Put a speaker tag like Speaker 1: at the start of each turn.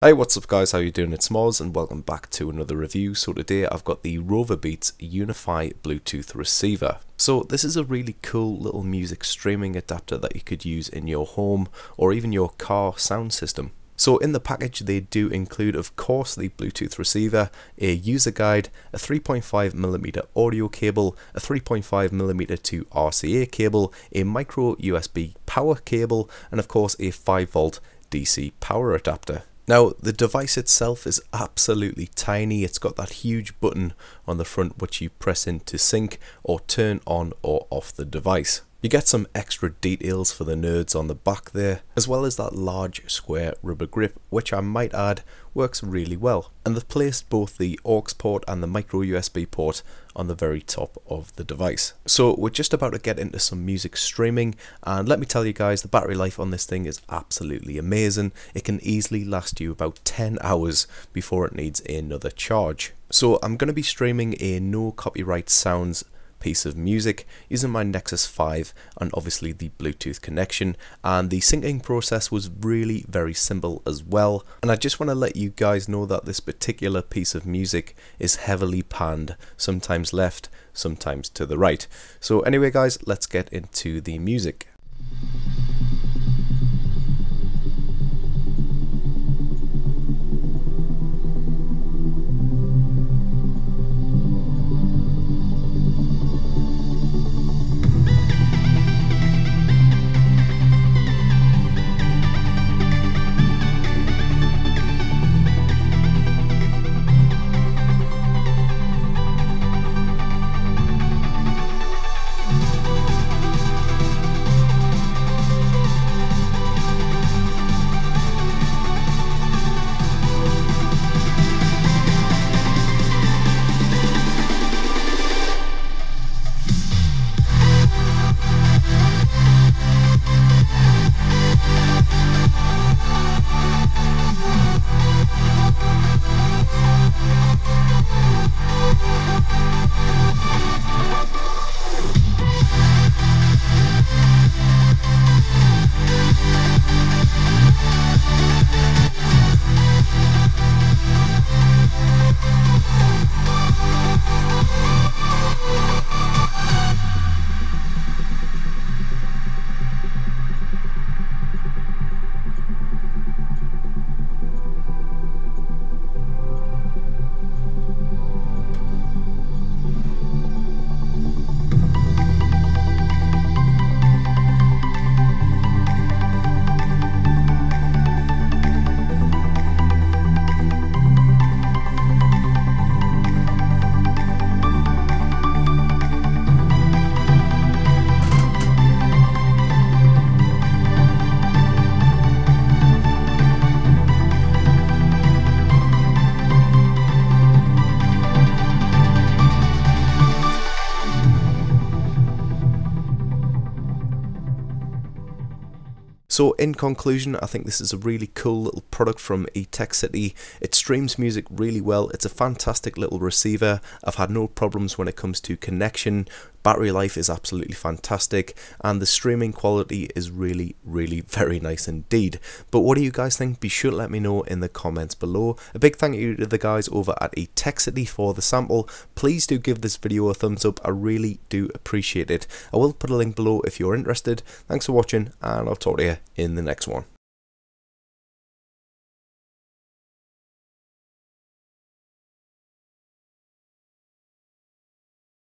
Speaker 1: Hey, what's up guys, how you doing? It's Moz and welcome back to another review. So today I've got the ROVERBEATS Unify Bluetooth receiver. So this is a really cool little music streaming adapter that you could use in your home or even your car sound system. So in the package they do include, of course, the Bluetooth receiver, a user guide, a 3.5mm audio cable, a 3.5mm to RCA cable, a micro USB power cable, and of course a 5V DC power adapter. Now the device itself is absolutely tiny. It's got that huge button on the front which you press in to sync or turn on or off the device. You get some extra details for the nerds on the back there, as well as that large square rubber grip, which I might add works really well. And they've placed both the aux port and the micro USB port on the very top of the device. So we're just about to get into some music streaming, and let me tell you guys, the battery life on this thing is absolutely amazing. It can easily last you about 10 hours before it needs another charge. So I'm going to be streaming a no copyright sounds piece of music using my Nexus 5 and obviously the Bluetooth connection, and the syncing process was really very simple as well. And I just want to let you guys know that this particular piece of music is heavily panned, sometimes left, sometimes to the right. So anyway guys, let's get into the music. So in conclusion, I think this is a really cool little product from eTechCity. It streams music really well. It's a fantastic little receiver. I've had no problems when it comes to connection. Battery life is absolutely fantastic, and the streaming quality is really very nice indeed. But what do you guys think? Be sure to let me know in the comments below. A big thank you to the guys over at eTechCity for the sample. Please do give this video a thumbs up. I really do appreciate it. I will put a link below if you're interested. Thanks for watching, and I'll talk to you in the next one.